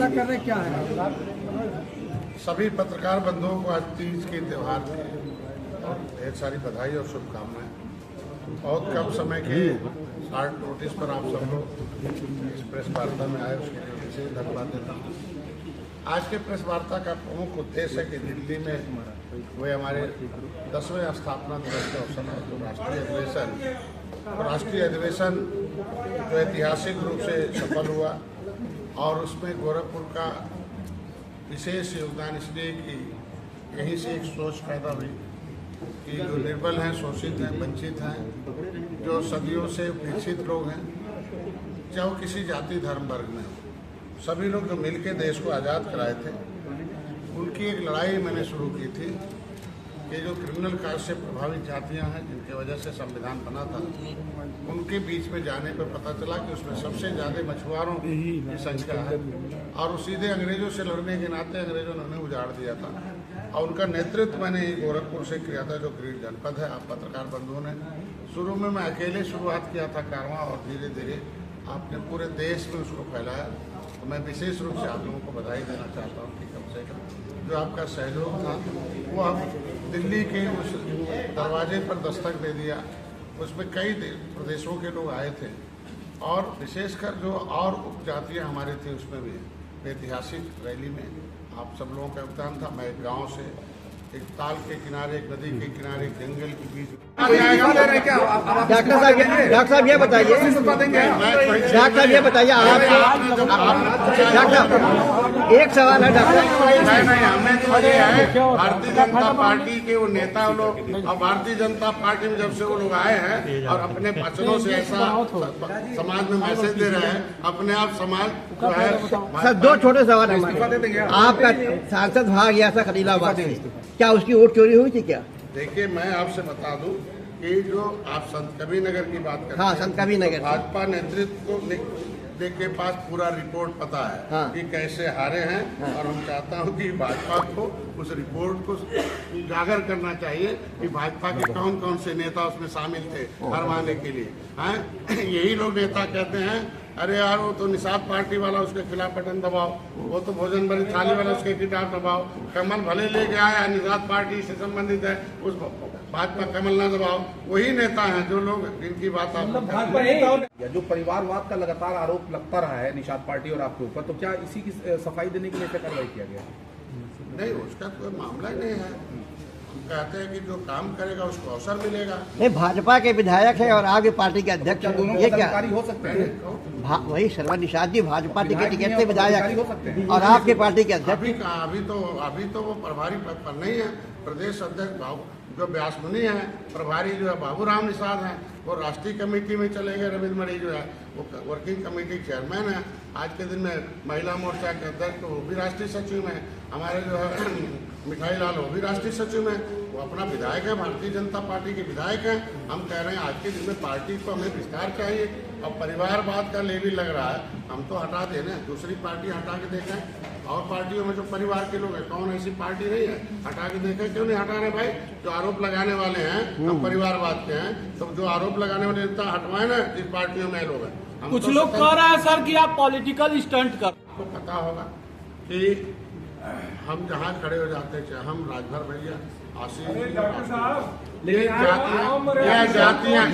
चर्चा कर रहे क्या है? सभी पत्रकार बंधुओं को आज तीज के त्यौहार की ढेर सारी बधाई और शुभकामनाएं। बहुत कम समय के शार्ट नोटिस पर आप सब लोग इस प्रेस वार्ता में आए, उसके लिए विशेष धन्यवाद देता हूँ। आज के प्रेस वार्ता का प्रमुख उद्देश्य है कि दिल्ली में वे हमारे 10वें स्थापना दिवस के अवसर पर जो राष्ट्रीय अधिवेशन जो ऐतिहासिक रूप से सफल हुआ और उसमें गोरखपुर का विशेष योगदान इसलिए कि यहीं से एक सोच पैदा हुई कि जो निर्बल हैं, शोषित हैं, वंचित हैं, जो सदियों से उपेक्षित लोग हैं, चाहे वो किसी जाति धर्म वर्ग में हो, सभी लोग जो मिलकर देश को आज़ाद कराए थे, उनकी एक लड़ाई मैंने शुरू की थी कि जो क्रिमिनल काज से प्रभावित जातियां हैं, जिनकी वजह से संविधान बना था, उनके बीच में जाने पर पता चला कि उसमें सबसे ज़्यादा मछुआरों की संख्या है और सीधे अंग्रेजों से लड़ने के नाते अंग्रेजों ने उन्हें उजाड़ दिया था। और उनका नेतृत्व मैंने गोरखपुर से किया था, जो ग्रीन जनपद है। आप पत्रकार बंधुओं ने शुरू में मैं अकेले शुरुआत किया था कारवां, और धीरे धीरे आपने पूरे देश में उसको फैलाया। तो मैं विशेष रूप से आप लोगों को बधाई देना चाहता हूँ कि कम से कम जो आपका सहयोग था वो आप दिल्ली के उस दरवाजे पर दस्तक दे दिया। उसमें कई प्रदेशों के लोग आए थे और विशेषकर जो और उपजातियाँ हमारे थे उसमें भी ऐतिहासिक रैली में आप सब लोगों का योगदान था। मैं एक गांव से, एक ताल के किनारे, एक नदी के किनारे, जंगल के बीच। डॉक्टर साहब ये बताइए, डॉक्टर ये बताइए, आप डॉक्टर एक सवाल है डॉक्टर। नहीं, हमें तो ये है भारतीय जनता पार्टी के वो नेता लोग और भारतीय जनता पार्टी में जब से वो लोग आए हैं और अपने वचनों से ऐसा समाज में मैसेज दे रहे हैं, अपने आप समाज जो है। सर दो छोटे सवाल है। आपका सांसद भाग गया था खलीलाबाद से, क्या उसकी वोट चोरी हुई थी क्या? देखिए, मैं आपसे बता दूं कि जो आप संत कबीर नगर की बात करते हैं, हाँ, संत कबीर नगर, भाजपा नेतृत्व को के पास पूरा रिपोर्ट पता है, हाँ, कि कैसे हारे हैं, हाँ, और हम चाहता हूं कि भाजपा को उस रिपोर्ट को उजागर करना चाहिए कि भाजपा के कौन कौन से नेता उसमें शामिल थे हरवाने के लिए। हाँ, यही लोग नेता कहते हैं अरे यार वो तो निषाद पार्टी वाला, उसके खिलाफ बटन दबाओ, वो तो भोजन बड़ी थाली वाला, उसके खिलाफ दबाओ, कमल भले लेके आया, निषाद पार्टी से संबंधित है, उस भाजपा कमल ना दबाओ। वही नेता हैं जो लोग जिनकी बात आप जो परिवारवाद का लगातार आरोप लगता रहा है निषाद पार्टी और आपके ऊपर, तो क्या इसी की सफाई देने के लिए कार्रवाई किया गया? नहीं, उसका कोई मामला ही नहीं है। कहते हैं कि जो काम करेगा उसको अवसर मिलेगा। नहीं, भाजपा के विधायक है और आपकी पार्टी के अध्यक्ष, ये क्या हो सकते हैं? वही सर्वा निषाद जी भाजपा टिकट से विधायक हो सकते हैं और आपके पार्टी के अध्यक्ष। अभी तो वो प्रभारी पद पर नहीं है। प्रदेश अध्यक्ष जो व्यास मुनि है, प्रभारी जो है बाबूराम निषाद हैं, वो राष्ट्रीय कमेटी में चले गए। रविंद्र मणि जो है वो वर्किंग कमेटी चेयरमैन है। आज के दिन में महिला मोर्चा के अध्यक्ष तो वो भी राष्ट्रीय सचिव हैं। हमारे जो है मिठाई लाल वो भी राष्ट्रीय सचिव हैं। वो अपना विधायक है, भारतीय जनता पार्टी के विधायक हैं। हम कह रहे हैं आज के दिन में पार्टी को हमें विस्तार चाहिए। अब परिवारवाद का लेवी लग रहा है, हम तो हटा देना, दूसरी पार्टी हटा के देखें। और पार्टियों में जो परिवार के लोग हैं, कौन ऐसी पार्टी नहीं है, हटा के देखें। क्यों नहीं हटा रहे भाई? जो आरोप लगाने वाले हैं हम परिवारवाद के हैं, तो जो आरोप लगाने वाले नेता हटवाए ना, इस पार्टियों में लोग हैं। कुछ लोग कह रहे हैं सर कि आप पॉलिटिकल स्टंट कर। आपको पता होगा कि हम जहाँ खड़े हो जाते हैं, चाहे हम राजभर भैया, आशीष, जातियाँ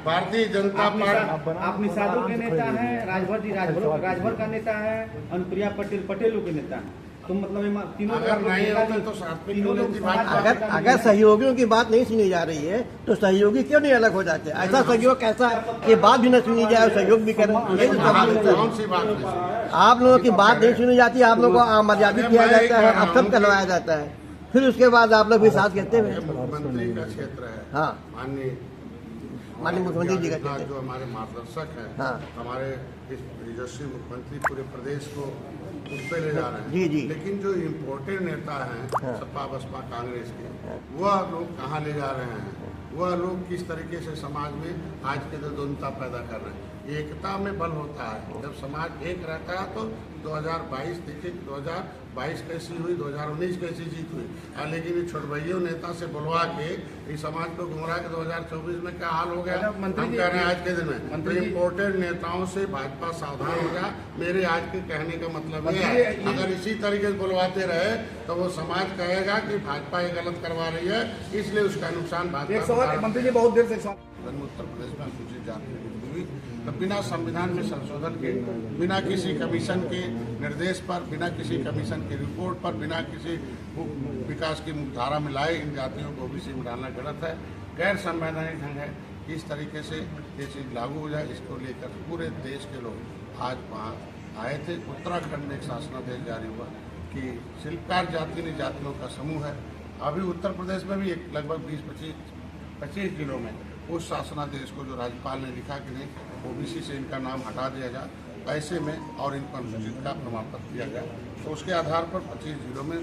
भारतीय जनता पार्टी। आप निषादों के नेता हैं, राजभर जी राजभर का नेता है, अनुप्रिया पटेलों के नेता हैं, तो मतलब तीनों अगर नहीं होते तो साथ में अगर सहयोगियों की बात नहीं सुनी जा रही है तो सहयोगी क्यों नहीं अलग हो जाते? ऐसा सहयोग कैसा ये बात भी न सुनी जाए और सहयोग भी करें? कौन सी बात? आप लोगों की बात नहीं सुनी जाती, आप लोगों को अमर्यादित किया जाता है, अपशब्द कहलवाया जाता है, फिर उसके बाद आप लोग भी साथ कहते हैं। मुख्यमंत्री का क्षेत्र है, हाँ, माननीय मुख्यमंत्री जी का जो हमारे मार्गदर्शक हैं, हाँ, हमारे यशस्वी मुख्यमंत्री पूरे प्रदेश को उस पे ले जा रहे हैं। जी जी। लेकिन जो इम्पोर्टेंट नेता हैं, हाँ, सपा बसपा कांग्रेस के, वह लोग कहाँ ले जा रहे हैं? वह लोग किस तरीके से समाज में आज के द्वंद्वता पैदा कर रहे हैं? एकता में बल होता है। जब समाज एक रहता है तो 2022 देखिए 2022 कैसी हुई, 2019 कैसी जीत हुई। लेकिन ये छोटभइयों नेता से बुलवा के इस समाज को गुमराह के 2024 में क्या हाल हो गया। हम कह रहे हैं आज के दिन में इम्पोर्टेड नेताओं से भाजपा सावधान हो गया। मेरे आज के कहने का मतलब ये है, अगर इसी तरीके से बुलवाते रहे तो वो समाज कहेगा कि भाजपा ये गलत करवा रही है, इसलिए उसका नुकसान भाजपा। मंत्री जी बहुत देर से उत्तर प्रदेश में अनुसूचित जाति हुई तो बिना संविधान में संशोधन के, बिना किसी कमीशन के निर्देश पर, बिना किसी कमीशन की रिपोर्ट पर, बिना किसी विकास की मुख्यधारा में लाए इन जातियों को ओबीसी में डालना गलत है, गैर संवैधानिक ढंग है। इस तरीके से ये चीज़ लागू हो जाए, इसको लेकर पूरे देश के लोग आज वहाँ आए थे। उत्तराखंड में एक शासनादेश जारी हुआ कि शिल्पकार जाति ने जातियों का समूह है। अभी उत्तर प्रदेश में भी एक लगभग 20-25 जिलों में उस शासनादेश को जो राज्यपाल ने लिखा कि नहीं ओबीसी से इनका नाम हटा दिया जाए ऐसे में और इनको अनुसूचित का प्रमाण पत्र दिया जाए, तो उसके आधार पर 25 जिलों में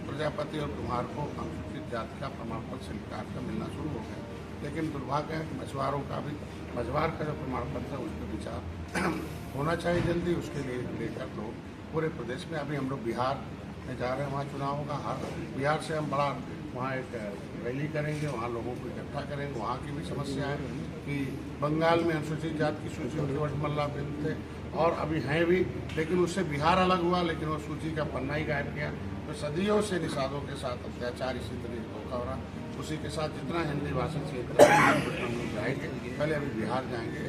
प्रजापति और कुम्हार को अनुसूचित जाति का प्रमाण पत्र शिल्पकार का मिलना शुरू हो गया। लेकिन दुर्भाग्य है कि मछुआरों का भी, मछुआर का जो प्रमाण पत्र है उस पर विचार होना चाहिए जल्दी। उसके लिए लेकर लोग पूरे प्रदेश में, अभी हम लोग बिहार में जा रहे हैं, वहाँ चुनाव होगा। बिहार से हम बड़ा वहाँ एक रैली करेंगे, वहाँ लोगों को इकट्ठा करेंगे। वहाँ की भी समस्या है कि बंगाल में अनुसूचित जाति की सूची में केवट मल्ला थे और अभी हैं भी, लेकिन उससे बिहार अलग हुआ, लेकिन वो सूची का पन्ना ही गायब किया। तो सदियों से निषादों के साथ अत्याचार इसी तरह धोखा हो रहा। उसी के साथ जितना हिंदी भाषी क्षेत्र हम लोग जाएंगे, पहले अभी बिहार जाएंगे।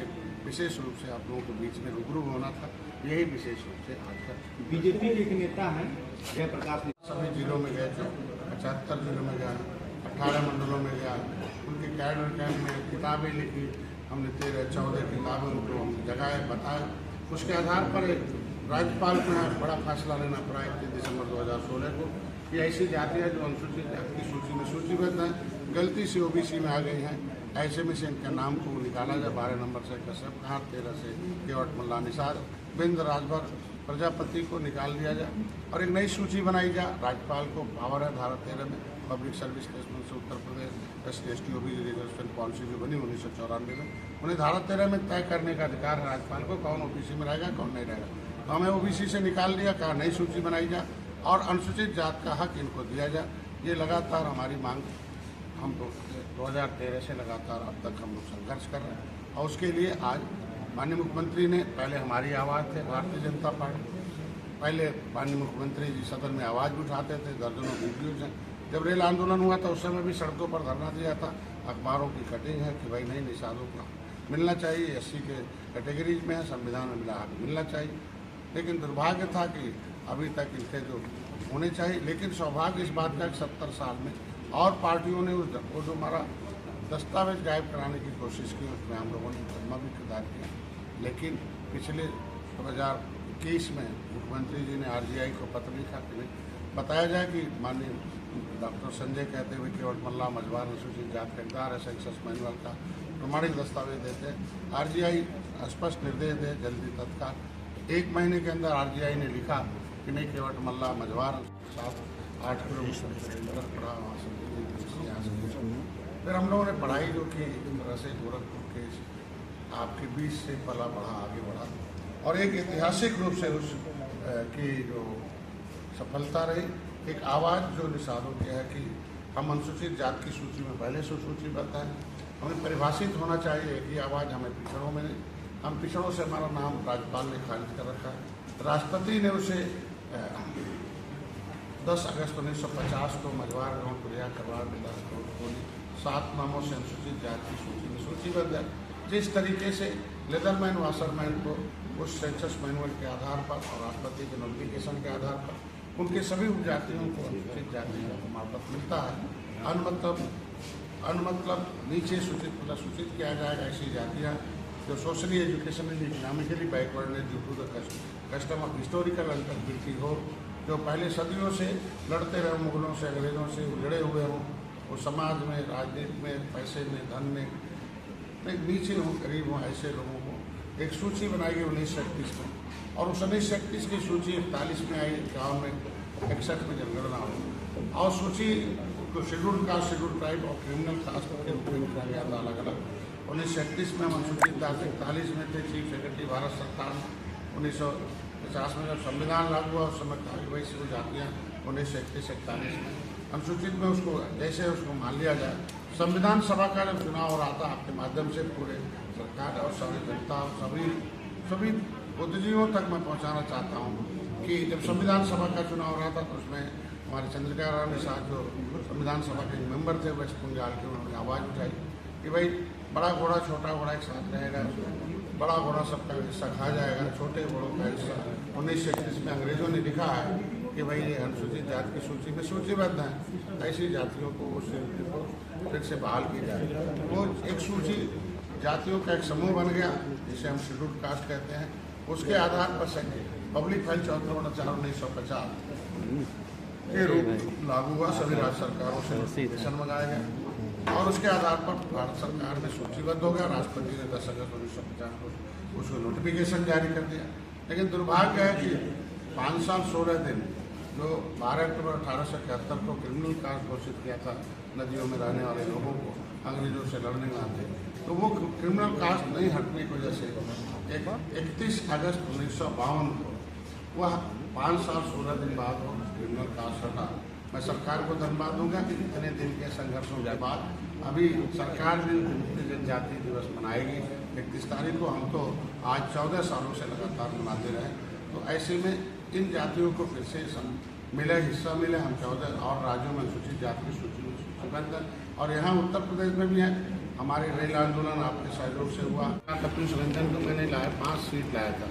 विशेष रूप से आप लोगों के बीच में रूबरू होना था, यही विशेष रूप से आज का। बीजेपी के एक नेता हैं जयप्रकाश, सभी जिलों में गए, जो 75 जिलों में गया, 18 मंडलों में गया, उनके कैडर कैंप में किताबें लिखी हमने, 13-14 किताबें उनको हम जगाए, बताए। उसके आधार पर राज्यपाल को यहाँ बड़ा फैसला लेना पड़ा 31 दिसंबर 2016 को कि ऐसी जातियाँ जो अनुसूचित जाति की सूची में सूचीबद्ध हैं, गलती से ओबीसी में आ गई हैं, ऐसे में से इनके नाम को निकाला जाए। 12 नंबर से कश्यप कहार, 13 से केवट मल्ला निषाद, बिंद राजभर प्रजापति को निकाल दिया जाए और एक नई सूची बनाई जाए। राज्यपाल को पावर है धारा 13 में पब्लिक सर्विस प्लेसमेंट से Uttar Pradesh ST OBC reservation policy जो बनी 1994 में, उन्हें धारा 13 में तय करने का अधिकार है राज्यपाल को, कौन ओबीसी में रहेगा कौन नहीं रहेगा। तो हमें ओबीसी से निकाल दिया, कहा नई सूची बनाई जाए और अनुसूचित जात का हक इनको दिया जाए। ये लगातार हमारी मांग, हम लोग 2013 से लगातार अब तक हम लोग संघर्ष कर रहे हैं और उसके लिए आज माननीय मुख्यमंत्री ने, पहले हमारी आवाज़ थे भारतीय जनता पार्टी, पहले माननीय मुख्यमंत्री जी सदन में आवाज़ भी उठाते थे, दर्जनों वीडियोज हैं। जब रेल आंदोलन हुआ था उस समय भी सड़कों पर धरना दिया था, अखबारों की कटिंग है कि भाई नहीं, निषादों को मिलना चाहिए, SC के कैटेगरीज में है, संविधान में मिला हक मिलना चाहिए। लेकिन दुर्भाग्य था कि अभी तक इनके जो होने चाहिए, लेकिन सौभाग्य इस बात का 70 साल में और पार्टियों ने वो जो हमारा दस्तावेज गायब कराने की कोशिश की, उसमें हम लोगों ने मुकदमा भी किरदार किया। लेकिन पिछले 2021 में मुख्यमंत्री जी ने RGI को पत्र लिखा कि बताया जाए कि माननीय डॉक्टर संजय कहते हुए केवट मल्ला मझवार अनुसूचित जात का इकदार है, सेंसस मैनुअल का प्रमाणिक दस्तावेज देते हैं। RGI स्पष्ट निर्देश दे जल्दी तत्काल। 1 महीने के अंदर RGI ने लिखा कि नहीं, केवट मल्ला मझवार 7-8 किलोमीटर पड़ा, वहाँ से फिर हम लोगों ने पढ़ाई जो की तरह से गोरखपुर के आपके बीच से पला बढ़ा, आगे बढ़ा और एक ऐतिहासिक रूप से उस की जो सफलता रही, एक आवाज़ जो निषादों की है कि हम अनुसूचित जात की सूची में पहले से सूचीबद्ध है, हमें परिभाषित होना चाहिए एक ही आवाज़, हमें पिछड़ों में नहीं। हम पिछड़ों से हमारा नाम राज्यपाल ने खारिज कर रखा है। राष्ट्रपति ने उसे 10 अगस्त 1950 को मझवार गाँव प्रयाग करवार विधान कोली 7 नामों से अनुसूचित जाति की सूची में सूचीबद्ध है। जिस तरीके से लेदरमैन वाशरमैन को उस सेंसस मैनुअल के आधार पर और राष्ट्रपति के नोटिफिकेशन के आधार पर उनके सभी उपजातियों को अनुसूचित जाति का प्रमाण पत्र मिलता है। अनमतलब नीचे सूचित सूचित किया जाएगा ऐसी जातियाँ जो सोशली एजुकेशनली इकोनॉमिकली बैकवर्ड है, due to the custom of historical अनकम्पिलिटी हो, जो पहले सदियों से लड़ते रहे, मुगलों से अंग्रेज़ों से उजड़े हुए हों, वो समाज में, राजनीति में, पैसे में, धन में नीचे हों, गरीब हों, ऐसे लोगों को एक सूची बनाई गई 1931 में और उस 1931 की सूची 41 में आई, गाँव में 61 में जनगणना हुई और सूची को शेड्यूल कास्ट, शेड्यूल ट्राइब और क्रिमिनल कास्ट के रूप में लिखा गया था अलग अलग। 1931 में हम अनुसूचित जाति 41 में थे, चीफ सेक्रेटरी भारत सरकार में 1950 में जब संविधान लागू हुआ उस समय वही से जातियाँ 1931-41 में अनुसूचित में उसको जैसे उसको मान लिया जाए। संविधान सभा का जब चुनाव हो रहा था, आपके माध्यम से पूरे सरकार और सारी जनता और सभी बुद्धिजीवियों तक मैं पहुंचाना चाहता हूं कि जब संविधान सभा का चुनाव हो रहा था तो उसमें हमारे चंद्रिका राव निषाद जो संविधान सभा के मेंबर थे वेस्ट बंगाल के, उन्होंने आवाज़ उठाई कि भाई बड़ा घोड़ा छोटा घोड़ा एक साथ रहेगा, बड़ा घोड़ा सबका हिस्सा खा जाएगा, छोटे घोड़ों का हिस्सा। 1931 में अंग्रेजों ने लिखा है कि भाई ये अनुसूचित जाति की सूची में सूचीबद्ध है, ऐसी जातियों को उस फिर से बहाल की जाए। वो एक सूची जातियों का एक समूह बन गया जिसे हम शेड्यूल्ड कास्ट कहते हैं। उसके आधार पर से पब्लिक फाइल 74/4/1950 के रूप लागू हुआ, सभी राज्य सरकारों से नोटिफिकेशन मंगाया गया और उसके आधार पर भारत सरकार में सूचीबद्ध हो गया। राष्ट्रपति ने 10 अगस्त 1950 को उसको नोटिफिकेशन जारी कर दिया। लेकिन दुर्भाग्य है कि 5 साल 16 दिन जो 12 अक्टूबर 1871 को क्रिमिनल कास्ट घोषित किया था नदियों में रहने वाले लोगों को अंग्रेजों से लड़ने में आते, तो वो क्रिमिनल कास्ट नहीं हटने की वजह से 31 अगस्त 1952 को वह 5 साल 16 दिन बाद वो क्रिमिनल कास्ट हटा। मैं सरकार को धन्यवाद दूंगा कि इतने दिन के संघर्षों के बाद अभी सरकार भी जनजाति दिवस मनाएगी 31 तारीख को। हम तो आज 14 सालों से लगातार मनाते रहे, तो ऐसे में इन जातियों को फिर से हिस्सा मिले। हम 14 और राज्यों में अनुसूचित जाति की सूची में सूचीबद्ध है और यहाँ उत्तर प्रदेश में भी है। हमारे रेल आंदोलन आपके सहयोग से हुआ। कपिल रंजन को मैंने लाया 5 सीट लाया था,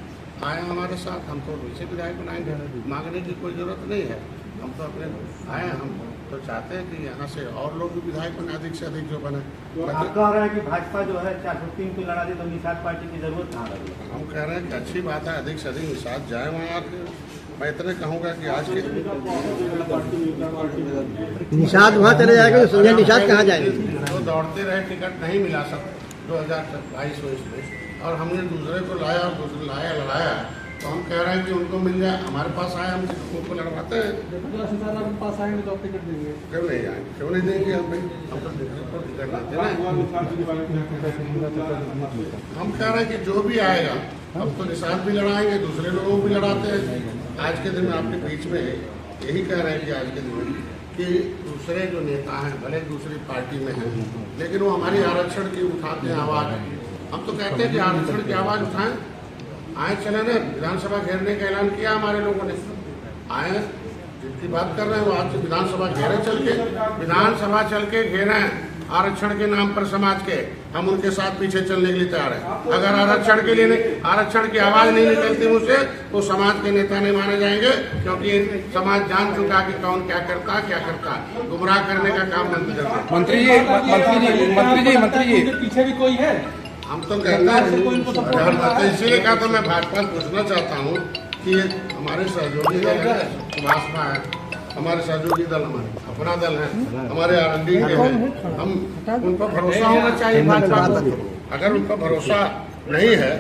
आए हमारे साथ। हम तो वैसे विधायक बनाएंगे, मांगने की कोई जरूरत नहीं है। हम तो अपने आए, हम तो चाहते हैं कि यहाँ से और लोग भी विधायक बने, अधिक से अधिक जो बने। तो आप कह रहे हैं कि भाजपा जो है 403 को लड़ा दे तो निषाद पार्टी की जरूरत कहाँ रही? हम कह रहे हैं कि अच्छी बात है, अधिक से अधिक निषाद जाए वहाँ। मैं इतने कहूँगा कि आज के निषाद वहाँ चले जाएगा तो संजय निषाद कहाँ जाएंगे? जो दौड़ते रहे टिकट नहीं मिला सब 2022 में, और हमने दूसरे को लाया और दूसरे लड़ाया, तो हम कह रहे हैं कि उनको मिल जाए। हमारे पास आए, हम उनको लड़वाते हैं। पास आएंगे तो टिकट देंगे, क्यों नहीं आएंगे, क्यों नहीं देंगे? हम तो टिकट देते ना। हम कह रहे हैं कि जो भी आएगा, अब तो निषाद भी लड़ाएंगे, दूसरे लोगों को भी लड़ाते हैं। आज के दिन में आपके बीच में यही कह रहे हैं कि आज के दिन में कि दूसरे जो नेता हैं भले दूसरी पार्टी में हैं, लेकिन वो हमारी आरक्षण की उठाते हैं आवाज़। हम तो कहते हैं कि आरक्षण की आवाज़ उठाएं, आए चले ना। विधानसभा घेरने का ऐलान किया हमारे लोगों ने, आए जिनकी बात कर रहे हैं वो आज विधानसभा घेरे विधानसभा चल के घेरे आरक्षण के नाम पर समाज के। हम उनके साथ पीछे चलने के लिए तैयार हैं। अगर आरक्षण के लिए आरक्षण की आवाज नहीं निकलती मुझसे, तो समाज के नेता नहीं माने जाएंगे, क्योंकि समाज जान चुका कि कौन क्या करता है। गुमराह करने का काम नहीं करता। मंत्री जी पीछे भी कोई है? हम तो कहते हैं, इसीलिए कहा तो मैं भाजपा पूछना चाहता हूँ कि हमारे सहयोगी दल है, भाजपा है, हमारे सहयोगी दल अपना दल है, हमारे आरएलडी के हैं, हम उन पर भरोसा होना चाहिए भाजपा को। अगर उन पर भरोसा नहीं है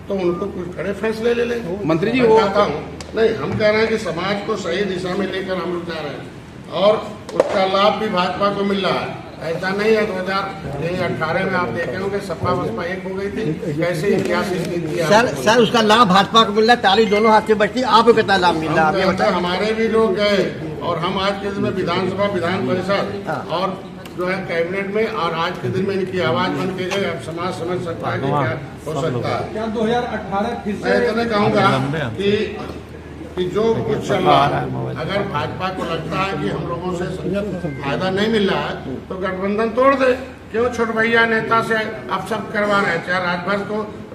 तो उनको कुछ खड़े फैसले ले लें। मंत्री जी, वो कहता हूँ नहीं, हम कह रहे हैं कि समाज को सही दिशा में लेकर हम लोग जा रहे हैं और उसका लाभ भी भाजपा को मिल रहा है। ऐसा नहीं है 2018 में आप देखे होंगे सपा बसपा एक हो गई थी, कैसे इतिहास सर उसका लाभ भाजपा को मिल रहा है, ताली दोनों हाथ से बचती, आपको कितना लाभ मिल रहा है? हमारे भी लोग गए और हम आज के दिन में विधानसभा विधान परिषद और जो है कैबिनेट में, और आज के दिन में इनकी आवाज बन के गए। अब समाज समझ सकता है कि क्या हो सकता है। क्या 2018 फिर मैं इतने कहूँगा कि जो कुछ चल रहा है, अगर भाजपा को लगता है कि हम लोगों से फायदा नहीं मिल रहा है तो गठबंधन तोड़ दे। क्यों छोट भैया नेता से अब सब करवा रहे हैं? चाहे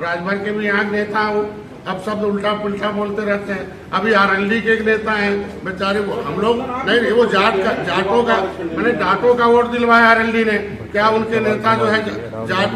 राजभर के भी यहाँ नेता हो, अब सब उल्टा पुल्टा बोलते रहते हैं। अभी आरएलडी के एक नेता हैं बेचारे, वो हम लोग नहीं, वो जाटों का वोट दिलवाया आरएलडी ने। क्या उनके नेता जो है जाट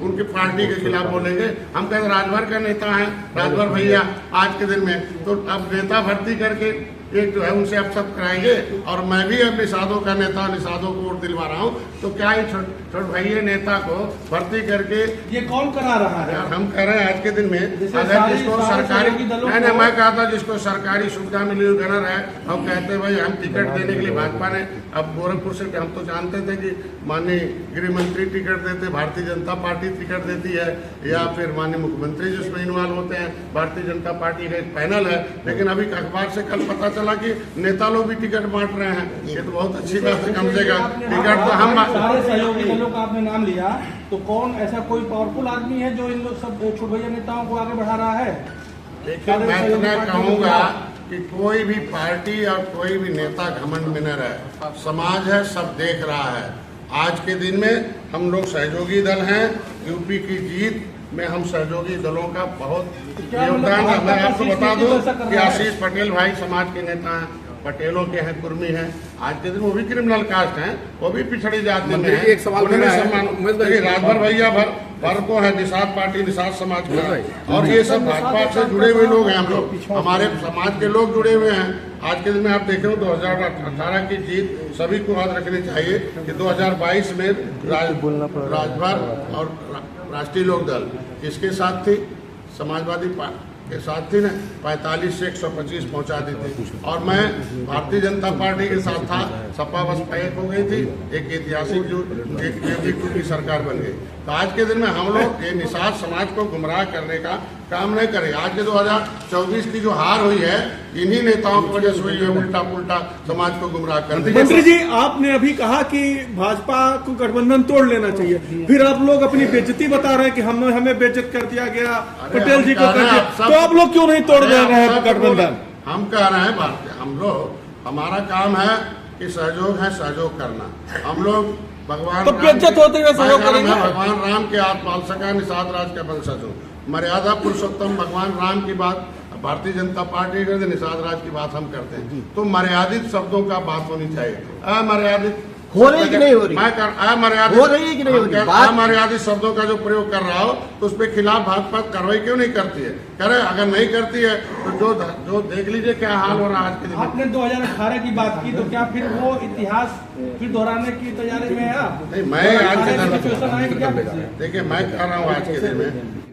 उनकी पार्टी के खिलाफ बोलेंगे? हम कहते राजभर का नेता है, राजभर भैया आज के दिन में, तो अब नेता भर्ती करके एक जो है उनसे अब सब कराएंगे। और मैं भी अब निषादों का नेता, निषादों को वोट दिलवा रहा हूँ, तो क्या ये छोट भैया नेता को भर्ती करके ये कौन करा रहा है? हम कह रहे हैं आज के दिन में अगर जिसको सरकारी नहीं, मैं कहा था जिसको सरकारी सुविधा मिली हुई गणर है, हम कहते हैं भाई हम टिकट देने के लिए भाजपा ने, अब गोरखपुर से हम तो जानते थे कि माननीय गृह मंत्री टिकट देते, भारतीय जनता पार्टी टिकट देती है, या फिर माननीय मुख्यमंत्री जिसमें इन्वॉल्व होते हैं, भारतीय जनता पार्टी का एक पैनल है। लेकिन अभी अखबार से कल पता चला कि नेता लोग भी टिकट बांट रहे हैं। ये तो बहुत अच्छी बात है, कम से कम टिकट तो हम सारे सहयोगी दलों का आपने नाम लिया, तो कौन ऐसा कोई पावरफुल आदमी है जो इन लोग सब छोटे नेताओं को आगे बढ़ा रहा है? लेकिन मैं तो मैं कहूँगा कि कोई भी पार्टी और कोई भी नेता घमंड में न रहे। समाज है, सब देख रहा है। आज के दिन में हम लोग सहयोगी दल हैं। यूपी की जीत में हम सहयोगी दलों का बहुत योगदान है। मैं आपको बता दूं कि आशीष पटेल भाई समाज के नेता हैं, पटेलों के हैं, कुर्मी हैं। आज के दिन वो भी क्रिमिनल कास्ट हैं, वो भी पिछड़ी जाति में हैं। एक सवाल राजभर भैया भर को है, निषाद पार्टी, निषाद समाज का, और ये सब भाजपा से जुड़े हुए लोग हैं। हम लोग, हमारे समाज के लोग जुड़े हुए हैं। आज के दिन में आप देखें 2018 की जीत सभी को याद रखनी चाहिए कि 2022 में राजभर और राष्ट्रीय लोकदल किसके साथ थी? समाजवादी के साथ थी ना, 45 से 125 पहुंचा दी थी। और मैं भारतीय जनता पार्टी के साथ था। सपा बसपा एक हो गई थी, एक ऐतिहासिक जो की सरकार बन गई। तो आज के दिन में हम लोग ये निषाद समाज को गुमराह करने का काम नहीं करें। आज के 2024 की जो हार हुई है, इन्हीं नेताओं की वजह से हुई है। उल्टा पुल्टा समाज को गुमराह करने। मंत्री जी, आपने अभी कहा कि भाजपा को गठबंधन तोड़ लेना चाहिए, फिर आप लोग अपनी बेइज्जती बता रहे हैं कि हमें बेइज्जत कर दिया गया, पटेल जी को कर दिया, तो आप लोग क्यों नहीं तोड़ दे रहे हैं गठबंधन? हम कह रहे हैं भारतीय, हम लोग, हमारा काम है कि सहयोग है, सहयोग करना। हम लोग भगवान तो बेइज्जत होते हुए सहयोग करेंगे। भगवान राम के आत्माल सका निषाद राज का वंशज हूँ। मर्यादा पुरुषोत्तम भगवान राम की बात भारतीय जनता पार्टी करते, निषाद राज की बात हम करते हैं। तो मर्यादित शब्दों का बात होनी चाहिए। अमर्यादित हो रही कि नहीं हो रही? अमर्यादित हो रही है कि नहीं हो रही? अमर्यादित शब्दों का जो प्रयोग कर रहा हो, तो उस पर खिलाफ भाजपा कार्रवाई क्यों नहीं करती है? करे, अगर नहीं करती है तो जो देख लीजिए क्या हाल हो रहा है आज के दिन। आपने 2018 की बात की, तो क्या फिर वो इतिहास फिर दोहराने की तैयारी में है आप? नहीं, मैं आज के दिन सिचुएशन आएगी क्या? देखिए, मैं कह रहा हूँ आज के दिन में